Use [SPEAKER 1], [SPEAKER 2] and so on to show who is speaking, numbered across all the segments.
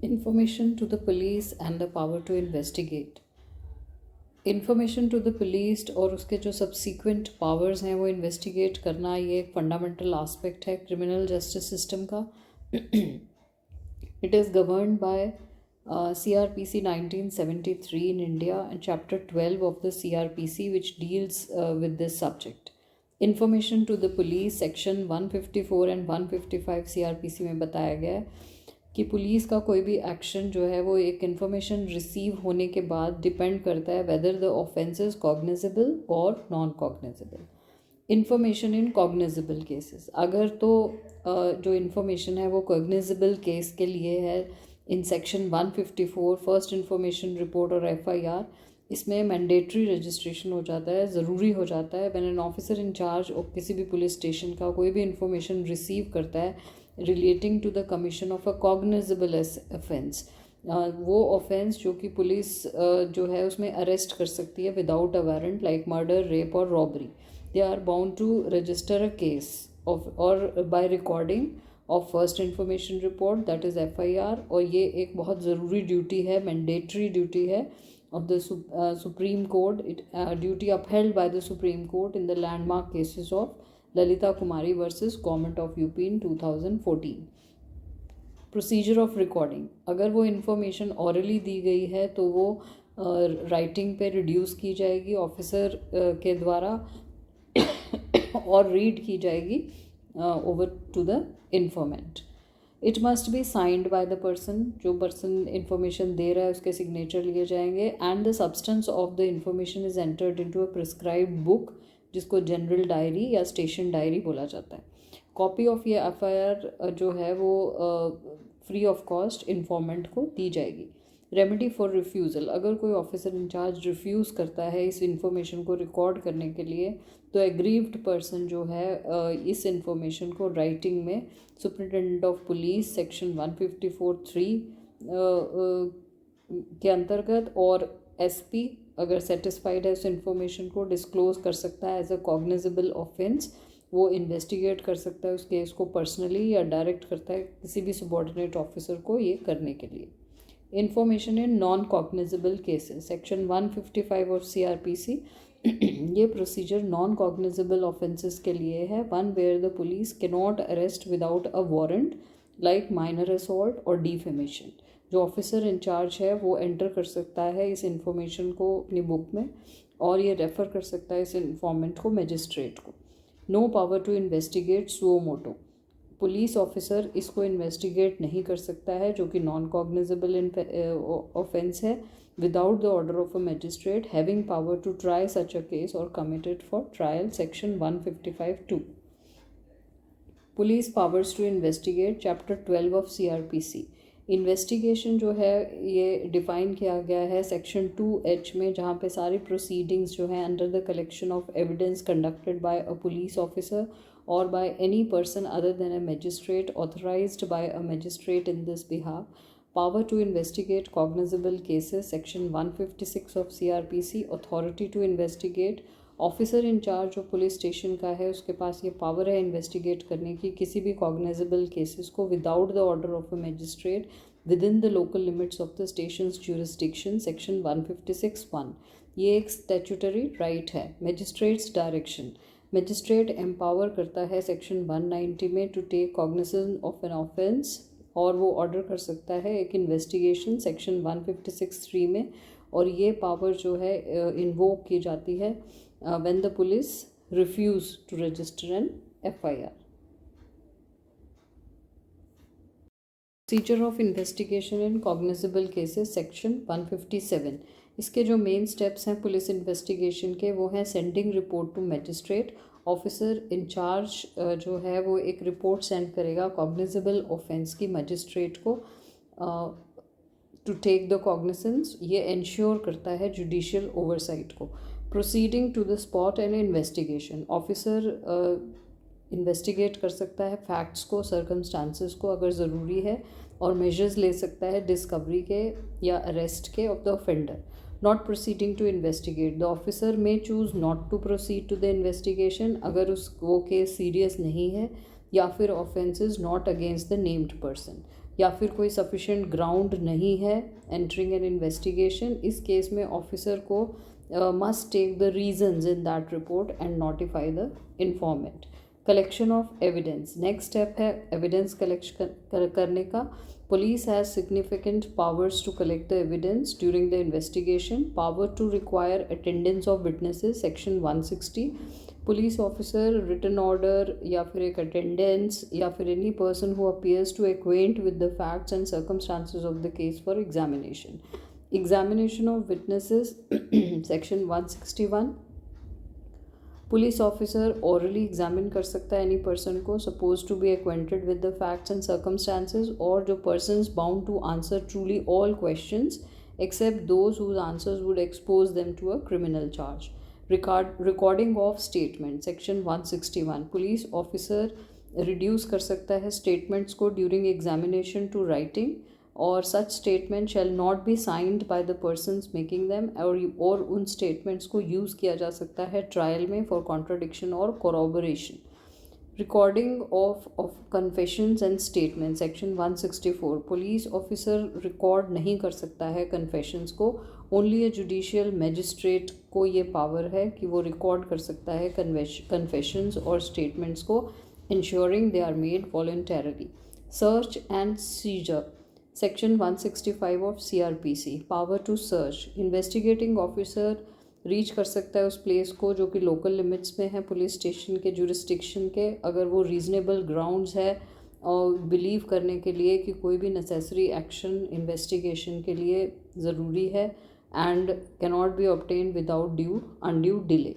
[SPEAKER 1] Information to the police and the power to investigate. Information to the police और उसके जो subsequent powers हैं वो इन्वेस्टिगेट करना, ये एक फंडामेंटल आस्पेक्ट है क्रिमिनल जस्टिस सिस्टम का. It is governed bye CRPC 1973 in India and Chapter 12 of the CRPC which deals with this subject. Information to the police Section 154 and 155 CRPC में बताया गया है कि पुलिस का कोई भी एक्शन जो है वो एक इन्फॉर्मेशन रिसीव होने के बाद डिपेंड करता है whether the offence is cognizable और non cognizable. Information in cognizable cases, अगर तो जो इन्फॉर्मेशन है वो कॉग्निजेबल केस के लिए है in section 154 first information report और FIR, इसमें मैंडेटरी रजिस्ट्रेशन हो जाता है, ज़रूरी हो जाता है. When an officer in charge और किसी भी पुलिस स्टेशन का कोई भी इन्फॉर्मेशन रिसीव करता है relating to the commission of a cognizable offence, वो ऑफेंस जो कि पुलिस जो है उसमें अरेस्ट कर सकती है without a warrant, like murder, rape और robbery, they are bound to register a case of और by recording of first information report, that is FIR. और ये एक बहुत ज़रूरी ड्यूटी है, मैंडेटरी ड्यूटी है of the Supreme Court, duty upheld by the Supreme Court in the landmark cases of Lalita Kumari versus Government of UP in 2014. Procedure of recording, अगर वो information hourly दी गई है तो वो राइटिंग पे reduce की जाएगी ऑफिसर के द्वारा और रीड की जाएगी over to the informant. It must be signed by the person, जो पर्सन इन्फॉर्मेशन दे रहा है उसके सिग्नेचर लिए जाएंगे. And the substance of the information is entered into a prescribed book जिसको जनरल डायरी या स्टेशन डायरी बोला जाता है. कॉपी ऑफ ये FIR जो है वो फ्री ऑफ कॉस्ट इन्फॉर्मेंट को दी जाएगी. रेमेडी फॉर रिफ्यूज़ल, अगर कोई ऑफिसर इंचार्ज रिफ्यूज़ करता है इस इंफॉर्मेशन को रिकॉर्ड करने के लिए तो एग्रीव्ड पर्सन जो है इस इंफॉर्मेशन को राइटिंग में सुपरिटेंडेंट ऑफ पुलिस सेक्शन 154(3) के अंतर्गत और SP अगर सेटिस्फाइड है उस इंफॉर्मेशन को डिस्क्लोज कर सकता है एज अ कॉग्निजेबल ऑफेंस. वो इन्वेस्टिगेट कर सकता है उस केस को पर्सनली या डायरेक्ट करता है किसी भी सबॉर्डिनेट ऑफिसर को ये करने के लिए. Information in non cognizable cases section 155 of CRPC. ये प्रोसीजर नॉन कॉग्निजेबल ऑफेंसेस के लिए है. One where the police can not arrest without a warrant like minor assault और डिफेमेशन. जो ऑफिसर इंचार्ज है वो एंटर कर सकता है इस इंफॉर्मेशन को अपनी बुक में और ये रेफ़र कर सकता है इस इंफॉर्मेंट को मजिस्ट्रेट को. No power to investigate suo motu, police officer इसको इन्वेस्टिगेट नहीं कर सकता है जो कि नॉन कॉग्निजेबल ऑफेंस है without the order of a magistrate having power to try such a case और committed for trial section 155(2). Police powers to investigate chapter 12 of CRPC. Investigation जो है ये डिफ़ाइन किया गया है सेक्शन 2H में, जहाँ पे सारी प्रोसीडिंग्स जो हैं under the collection of evidence conducted by a police officer or by any person other than a magistrate authorized by a magistrate in this behalf. Power to investigate cognizable cases section 156 of CRPC. Authority to investigate, officer in-charge जो police station का है उसके पास ये power है investigate करने की किसी भी कॉग्निजेबल केसेस को without the order of a magistrate within the local limits of the station's jurisdiction section 156(1). ये एक स्टैट्यूटरी राइट है. मजिस्ट्रेट्स डायरेक्शन, मजिस्ट्रेट एम्पावर करता है सेक्शन 190 में to take cognizance of an offence और वो order कर सकता है एक इन्वेस्टिगेशन सेक्शन 156(3) में. और ये पावर जो है इन्वोक की जाती है when the police refuse to register an FIR. Procedure of investigation in cognizable cases section 157. इसके जो मेन स्टेप्स हैं पुलिस इन्वेस्टिगेशन के वो हैं sending report to magistrate. Officer in-charge जो है वो एक रिपोर्ट सेंड करेगा कॉग्निजेबल ऑफेंस की मजिस्ट्रेट को टू टेक द कॉग्निसेंस. ये इंश्योर करता है जुडिशियल ओवरसाइट को. Proceeding to the spot and investigation, officer investigate कर सकता है फैक्ट्स को, सर्कमस्टांसेस को अगर ज़रूरी है और मेजर्स ले सकता है डिस्कवरी के या अरेस्ट के of the offender. Not proceeding to investigate, the officer may choose not to proceed to the investigation अगर वो केस सीरियस नहीं है या फिर offence is not against the named person. या फिर कोई सफिशेंट ग्राउंड नहीं है एंटरिंग एन इन्वेस्टिगेशन, इस केस में ऑफिसर को must take the reasons in that report and notify the informant. Collection of evidence, next step है एविडेंस कलेक्ट करने का। Police has significant powers to collect the evidence during the investigation. Power to require attendance of witnesses, section 160। Police officer written order या फिर एक attendance या फिर any person who appears to acquaint with the facts and circumstances of the case for examination. Examination of witnesses, section 161। Police officer orally examine कर सकता है any person को suppose to be acquainted with the facts and circumstances, और जो persons bound to answer truly all questions except those whose answers would expose them to a criminal charge. Recording of statement, section 161। Police officer reduce कर सकता है statements को during examination to writing, और such statement shall not be signed by the persons making them, और उन statements को use किया जा सकता है ट्रायल में फॉर कॉन्ट्राडिक्शन और corroboration. Recording of confessions and statement, section 164। Police officer record नहीं कर सकता है कन्फेशंस को, ओनली ए जुडिशियल मैजिस्ट्रेट को ये पावर है कि वो रिकॉर्ड कर सकता है कन्फेशंस और स्टेटमेंट्स को, ensuring they are made voluntarily. Search and seizure, section 165 of CRPC। Power to search, investigating officer reach कर सकता है उस प्लेस को जो कि लोकल लिमिट्स में है पुलिस स्टेशन के जुरिस्डिक्शन के, अगर वो रीजनेबल ग्राउंड्स है और बिलीव करने के लिए कि कोई भी नेसेसरी एक्शन इन्वेस्टिगेशन के लिए ज़रूरी है and cannot be obtain without undue delay.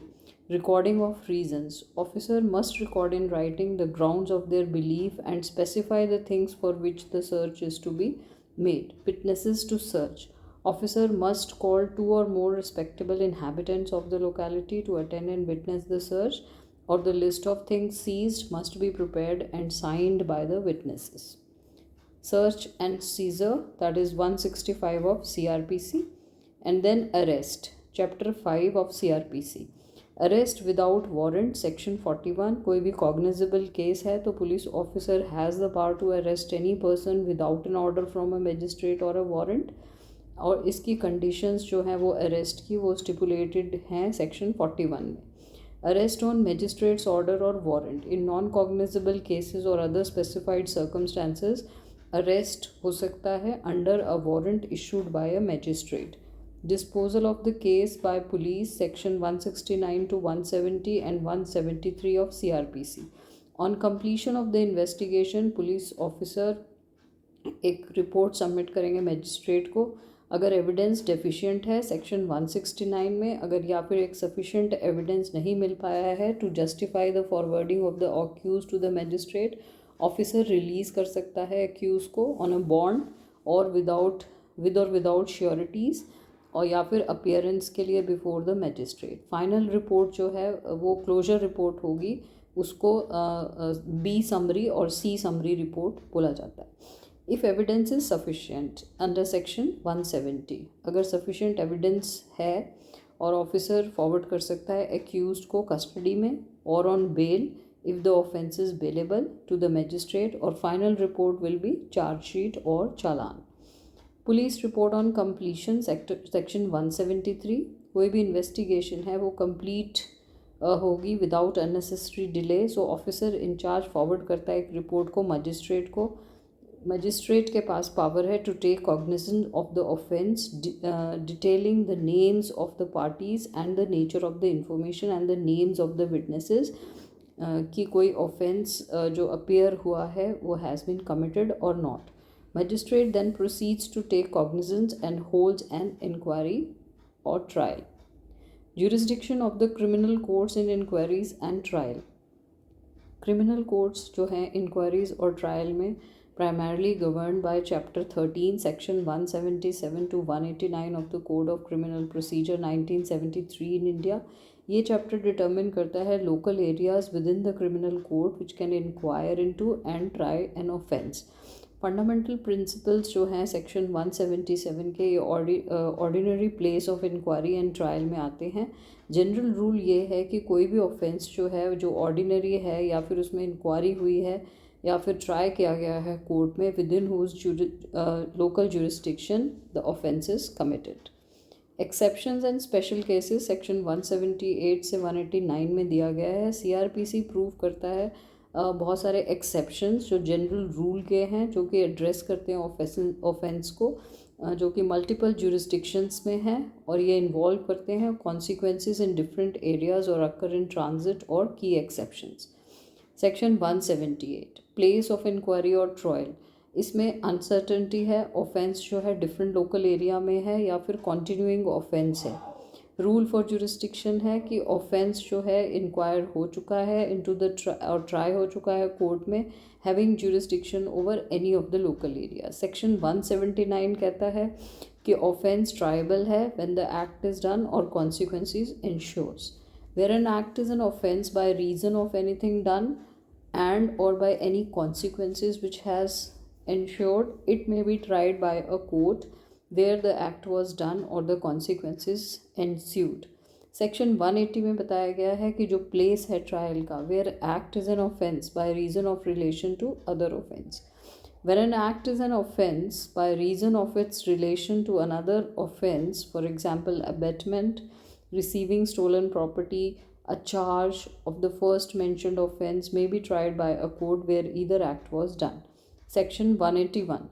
[SPEAKER 1] Recording of reasons, officer must record in writing the grounds of their belief and specify the things for which the search is to be made. Witnesses to search, officer must call 2 or more respectable inhabitants of the locality to attend and witness the search, or the list of things seized must be prepared and signed by the witnesses. Search and seizure, that is 165 of CRPC. And then arrest, chapter 5 of CRPC। Arrest without warrant, section 41। कोई भी cognizable case है तो police officer has the power to arrest any person without an order from a magistrate और a warrant, और इसकी conditions जो हैं वो अरेस्ट की वो स्टिपुलेटेड हैं सेक्शन 41 में। अरेस्ट ऑन मैजिस्ट्रेट्स ऑर्डर और वारंट, इन नॉन कॉग्निजेबल केसेस और अदर स्पेसिफाइड सर्कमस्टांसेस अरेस्ट हो सकता है under a warrant issued by a magistrate. Disposal of the case by police, section 169 to 170 and 173 of CRPC। On completion of the investigation police officer एक report submit करेंगे magistrate को, अगर evidence deficient है section 169 में, अगर या फिर एक सफिशिएंट एविडेंस नहीं मिल पाया है to justify the forwarding of the accused to the magistrate, officer release कर सकता है अक्यूज को ऑन अ बॉन्ड और विद और विदाउट श्योरिटीज़, और या फिर अपीयरेंस के लिए before the magistrate. Final report जो है वो क्लोजर रिपोर्ट होगी, उसको B समरी और C समरी रिपोर्ट बोला जाता है। If evidence is sufficient under section 170, अगर सफिशिएंट एविडेंस है और ऑफिसर फॉरवर्ड कर सकता है एक्यूज्ड को कस्टडी में और on bail if the offence is bailable to the magistrate, और final report will be chargesheet और challan. Police report on completion, section 173। कोई भी इन्वेस्टिगेशन है वो कंप्लीट होगी without unnecessary delay, so officer incharge forward करता है एक रिपोर्ट को मजिस्ट्रेट को। मजिस्ट्रेट के पास पावर है to take cognizance of the offence, detailing the names of the parties and the nature of the information and the names of the witnesses, कि कोई ऑफेंस जो अपीयर हुआ है वो हैज़ बीन कमिटेड और not. Magistrate then proceeds to take cognizance and holds an inquiry or trial. Jurisdiction of the criminal courts in inquiries and trial. Criminal courts जो हैं inquiries और trial में primarily governed by Chapter 13, Section 177 to 189 of the Code of Criminal Procedure 1973 in India. ये chapter determine करता है local areas within the criminal court which can inquire into and try an offence. Fundamental principles जो हैं section 177 के ये ordinary place of inquiry and trial में आते हैं। जनरल रूल ये है कि कोई भी ऑफेंस जो है जो ऑर्डिनरी है या फिर उसमें इंक्वायरी हुई है या फिर ट्राई किया गया है कोर्ट में within whose local jurisdiction the offence is committed. Exceptions and special cases section 178 से 189 में दिया गया है। सीआरपीसी प्रूव करता है बहुत सारे एक्सेप्शंस जो जनरल रूल के हैं, जो कि एड्रेस करते हैं ऑफेंस को, जो कि मल्टीपल जुरिस्डिक्शंस में हैं, और ये इन्वॉल्व करते हैं कॉन्सिक्वेंसेस इन डिफरेंट एरियाज और अकर इन ट्रांजिट और की exceptions. Section 178 place of inquiry और ट्रायल, इसमें अनसर्टेनिटी है, ऑफेंस जो है डिफरेंट लोकल एरिया में है या फिर कॉन्टिन्यूइंग ऑफेंस है। रूल फॉर जुरिस्डिक्शन है कि ऑफेंस जो है इंक्वायर हो चुका है इनटू द और ट्राई हो चुका है कोर्ट में, having jurisdiction over any of the local area. Section 179 कहता है कि ऑफेंस ट्राइबल है when the act is done और consequences ensues. Where an act is an offence by reason of anything done and or by any consequences which has ensured, it may be tried by a court where the act was done or the consequences ensued। Section 180 में बताया गया है कि जो place है trial का, where act is an offence by reason of relation to other offence. When an act is an offense by reason of its relation to another offense, for example abetment, receiving stolen property, a charge of the first mentioned offense may be tried by a court where either act was done। Section 181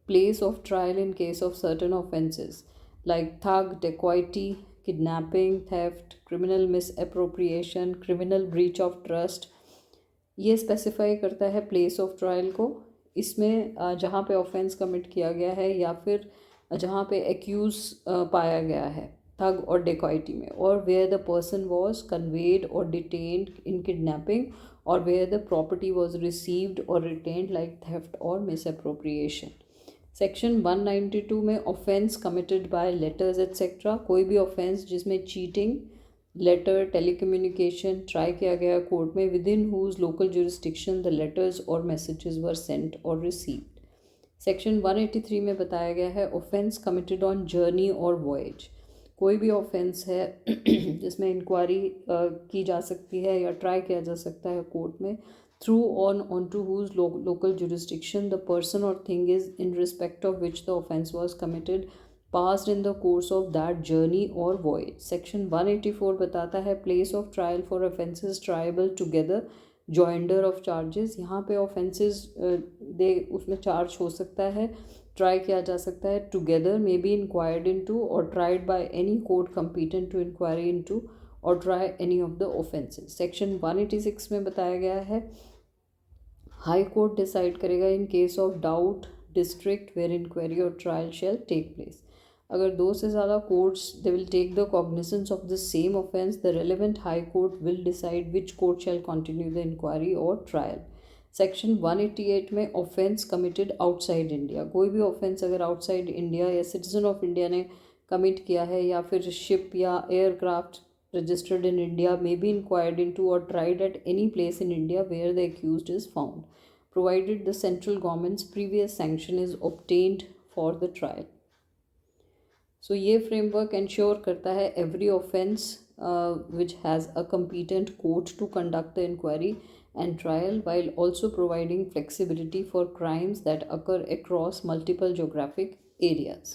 [SPEAKER 1] place of trial in case of certain offenses like thug, dacoity, kidnapping, theft, criminal misappropriation, criminal breach of trust। ये specify करता है place of trial को। इसमें जहाँ पे offence commit किया गया है या फिर जहाँ पे एक्यूज पाया गया है थग और डेकॉइटी में, और where the person was conveyed और डिटेन्ड इन किडनैपिंग, और where the property was received और रिटेन्ड लाइक थेफ्ट और मिसअप्रोप्रिएशन। सेक्शन 192 में offence committed by letters etcetera, कोई भी ऑफेंस जिसमें चीटिंग, लेटर, टेलीकम्युनिकेशन ट्राई किया गया कोर्ट में within whose local jurisdiction the letters और मैसेजेस वर सेंट और रिसीव्ड। सेक्शन 183 में बताया गया है ऑफेंस कमिटेड ऑन जर्नी और वॉयज, कोई भी ऑफेंस है जिसमें इंक्वायरी की जा सकती है या ट्राई किया जा सकता है कोर्ट में through on to whose local jurisdiction the person और thing is in respect of which the offence was committed passed in the course of that journey or voyage। Section 184 बताता है place of trial for offences triable together, joinder of charges, यहाँ पे offences दे उसमें charge हो सकता है, try किया जा सकता है together, may be inquired into और tried by any court competent to inquiry into और try any of the offences. Section 186 में बताया गया है हाई कोर्ट डिसाइड करेगा in case of doubt district where inquiry और ट्रायल शेल टेक प्लेस। अगर दो से ज़्यादा courts they will take the cognizance of the same offence, the relevant high court will decide which court shall continue the inquiry और trial. Section 188 में offence committed outside India, कोई भी offence अगर outside India या citizen of India ने commit किया है या फिर शिप या aircraft registered in India may be inquired into और tried at any place in India where the accused is found, provided the central government's previous sanction is obtained for the trial. So ये framework ensure करता है every offence which has a competent court to conduct the inquiry and trial while also providing flexibility for crimes that occur across multiple geographic areas।